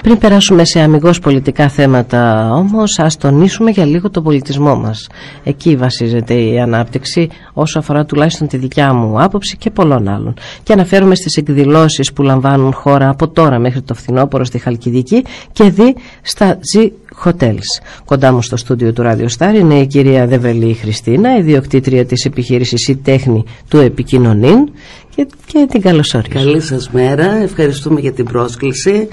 Πριν περάσουμε σε αμιγώς πολιτικά θέματα όμως, ας τονίσουμε για λίγο τον πολιτισμό μας. Εκεί βασίζεται η ανάπτυξη, όσο αφορά τουλάχιστον τη δικιά μου άποψη και πολλών άλλων. Και αναφέρουμε στις εκδηλώσεις που λαμβάνουν χώρα από τώρα μέχρι το φθινόπωρο στη Χαλκιδική και δει στα G Hotels. Κοντά μου στο στούντιο του Radio Star είναι η κυρία Δεβελή Χριστίνα, ιδιοκτήτρια της επιχείρησης «Η Τέχνη του Επικοινωνήν», και την καλωσόριζω. Καλή σας μέρα, ευχαριστούμε για την πρόσκληση.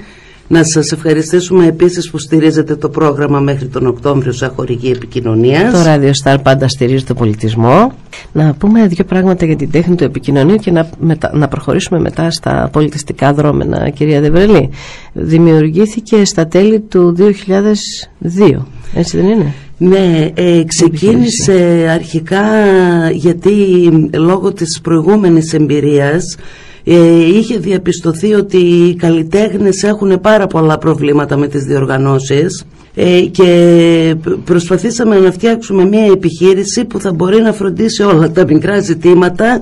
Να σας ευχαριστήσουμε επίσης που στηρίζετε το πρόγραμμα μέχρι τον Οκτώβριο σαν χορηγή επικοινωνίας. Το Radio Star πάντα στηρίζει τον πολιτισμό. Να πούμε δύο πράγματα για την τέχνη του επικοινωνίου και να προχωρήσουμε μετά στα πολιτιστικά δρόμενα, κυρία Δεβρελή. Δημιουργήθηκε στα τέλη του 2002, έτσι δεν είναι? Ναι, ξεκίνησε αρχικά γιατί λόγω της προηγούμενης εμπειρίας είχε διαπιστωθεί ότι οι καλλιτέχνες έχουν πάρα πολλά προβλήματα με τις διοργανώσεις και προσπαθήσαμε να φτιάξουμε μια επιχείρηση που θα μπορεί να φροντίσει όλα τα μικρά ζητήματα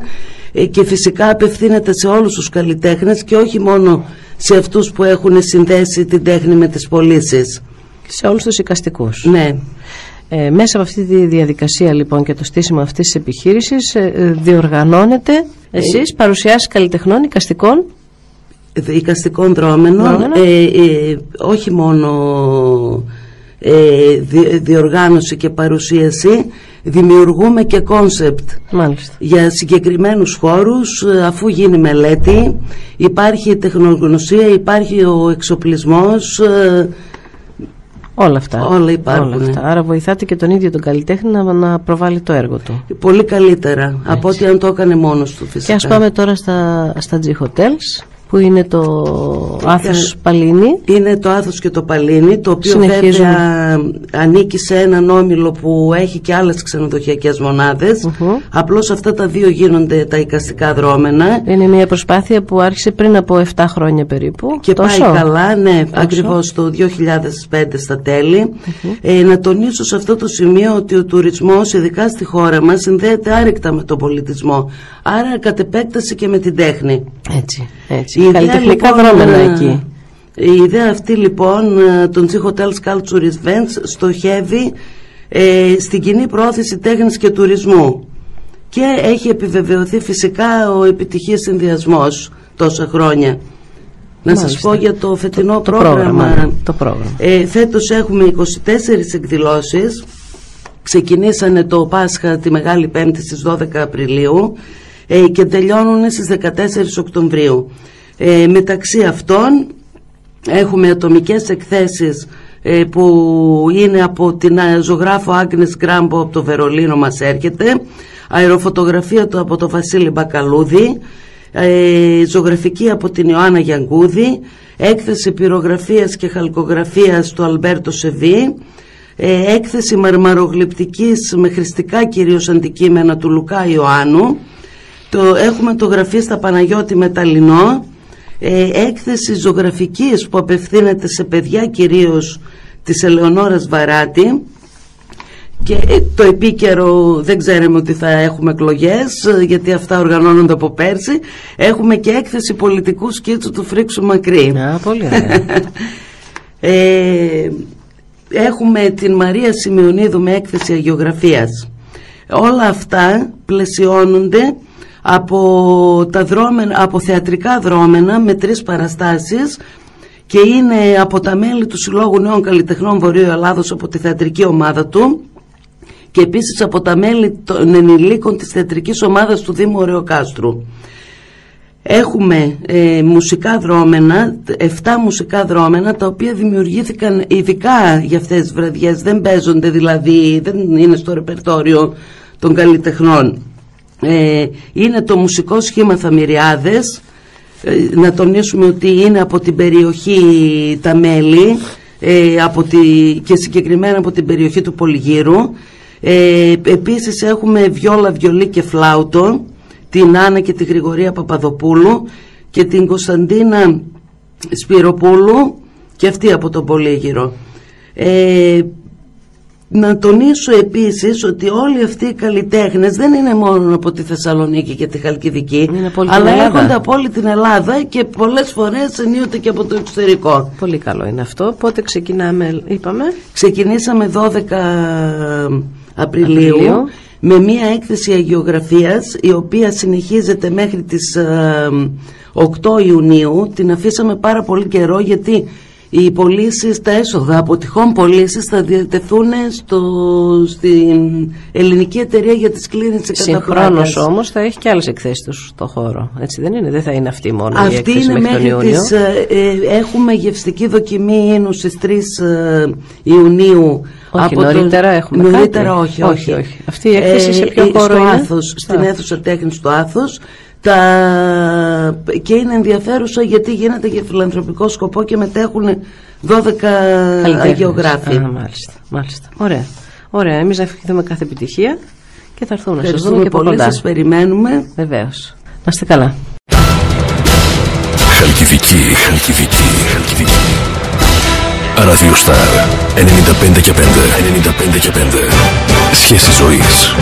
και φυσικά απευθύνεται σε όλους τους καλλιτέχνες και όχι μόνο σε αυτούς που έχουν συνδέσει την τέχνη με τις πωλήσεις. Σε όλους τους εικαστικούς. Ναι. Μέσα από αυτή τη διαδικασία λοιπόν και το στήσιμο αυτής της επιχείρησης διοργανώνεται εσείς παρουσιάσεις καλλιτεχνών εικαστικών δρόμενων, όχι μόνο διοργάνωση και παρουσίαση, δημιουργούμε και κόνσεπτ για συγκεκριμένους χώρους. Αφού γίνει μελέτη, υπάρχει η τεχνογνωσία, υπάρχει ο εξοπλισμός, όλα αυτά. Όλα υπάρχουν. Όλα αυτά. Άρα βοηθάτε και τον ίδιο τον καλλιτέχνη να προβάλλει το έργο του. Πολύ καλύτερα από ό,τι αν το έκανε μόνος του, φυσικά. Και ας πάμε τώρα στα G Hotels, που είναι το Άθος Παλίνη. Είναι το Άθος και το Παλίνη, το οποίο βέβαια ανήκει σε έναν όμιλο που έχει και άλλες ξενοδοχειακές μονάδες. Απλώς αυτά τα δύο γίνονται τα εικαστικά δρόμενα. Είναι μια προσπάθεια που άρχισε πριν από 7 χρόνια περίπου. Και πάει καλά, ναι, ακριβώς το 2005 στα τέλη. Να τονίσω σε αυτό το σημείο ότι ο τουρισμός, ειδικά στη χώρα μας, συνδέεται άρρηκτα με τον πολιτισμό. Άρα κατ' επέκταση και με την τέχνη. Έτσι. Καλλιτεχνικά δρόμενα εκεί. Η ιδέα αυτή λοιπόν των G Hotels Culture Events στοχεύει στην κοινή προώθηση τέχνης και τουρισμού και έχει επιβεβαιωθεί φυσικά ο επιτυχής συνδυασμός τόσα χρόνια. Να σας πω για το φετινό πρόγραμμα. Φέτος έχουμε 24 εκδηλώσεις. Ξεκινήσανε το Πάσχα τη Μεγάλη Πέμπτη στις 12 Απριλίου και τελειώνουν στις 14 Οκτωβρίου. Μεταξύ αυτών έχουμε ατομικές εκθέσεις που είναι από την ζωγράφο Άγνες Γκράμπο από το Βερολίνο, μας έρχεται, αεροφωτογραφία από το Βασίλη Μπακαλούδη, ζωγραφική από την Ιωάννα Γιανγκούδη, έκθεση πυρογραφίας και χαλκογραφίας του Αλμπέρτο Σεβί, έκθεση μαρμαρογλυπτικής με χρηστικά κυρίως αντικείμενα του Λουκά Ιωάννου. Έχουμε το γραφίστα Παναγιώτη Μεταλλινό, έκθεση ζωγραφικής που απευθύνεται σε παιδιά κυρίως της Ελεονόρας Βαράτη, και το επίκαιρο δεν ξέρουμε ότι θα έχουμε εκλογές, γιατί αυτά οργανώνονται από πέρσι. Έχουμε και έκθεση πολιτικού σκίτσου του Φρίξου Μακρύ. Πολύ ωραία. Έχουμε την Μαρία Σημειονίδου με έκθεση αγιογραφίας. Όλα αυτά πλαισιώνονται από θεατρικά δρόμενα με 3 παραστάσεις και είναι από τα μέλη του Συλλόγου Νέων Καλλιτεχνών Βορείου Ελλάδος, από τη θεατρική ομάδα του, και επίσης από τα μέλη των ενηλίκων της θεατρικής ομάδας του Δήμου Ωρεοκάστρου. Έχουμε μουσικά δρόμενα, 7 μουσικά δρόμενα, τα οποία δημιουργήθηκαν ειδικά για αυτές τις βραδιές, δεν παίζονται δηλαδή, δεν είναι στο ρεπερτόριο των καλλιτεχνών. Είναι το μουσικό σχήμα Θαμυριάδες. Να τονίσουμε ότι είναι από την περιοχή τα μέλη, και συγκεκριμένα από την περιοχή του Πολυγύρου. Επίσης έχουμε βιόλα, βιολί και φλάουτο, την Άννα και τη Γρηγορία Παπαδοπούλου και την Κωνσταντίνα Σπυροπούλου, και αυτή από τον Πολύγυρο. Να τονίσω επίσης ότι όλοι αυτοί οι καλλιτέχνες δεν είναι μόνο από τη Θεσσαλονίκη και τη Χαλκιδική, αλλά έρχονται από όλη την Ελλάδα και πολλές φορές ενίοτε και από το εξωτερικό. Πολύ καλό είναι αυτό. Πότε ξεκινάμε, είπαμε? Ξεκινήσαμε 12 Απριλίου με μία έκθεση αγιογραφίας, η οποία συνεχίζεται μέχρι τις 8 Ιουνίου. Την αφήσαμε πάρα πολύ καιρό, γιατί οι πωλήσεις, τα έσοδα από τυχόν πωλήσεις θα διατεθούν στην ελληνική εταιρεία για τις κλήρυνσης κατά πλάκας. Συγχρόνως όμως θα έχει και άλλες εκθέσεις στο χώρο, έτσι δεν είναι? Δεν θα είναι αυτή μόνο αυτή η έκθεση είναι μέχρι τον Ιούνιο. Έχουμε γευστική δοκιμή ίνου στις 3 Ιουνίου. Όχι, από νωρίτερα έχουμε νωρίτερα κάτι? Όχι. Αυτή η έκθεση σε ποιο χώρο στο είναι? Άθος, στην αίθουσα τέχνης του Άθους. Και είναι ενδιαφέρουσα γιατί γίνεται για φιλανθρωπικό σκοπό και μετέχουν 12 αγιογράφοι. Μάλιστα. Ωραία. Εμείς να ευχηθούμε κάθε επιτυχία και θα έρθουμε να σας δούμε και από πολύ, κοντά. σας περιμένουμε. Βεβαίως. Να είστε καλά. Χαλκιδική. Ραδιοστάρ 95 και 5. Σχέση ζωής.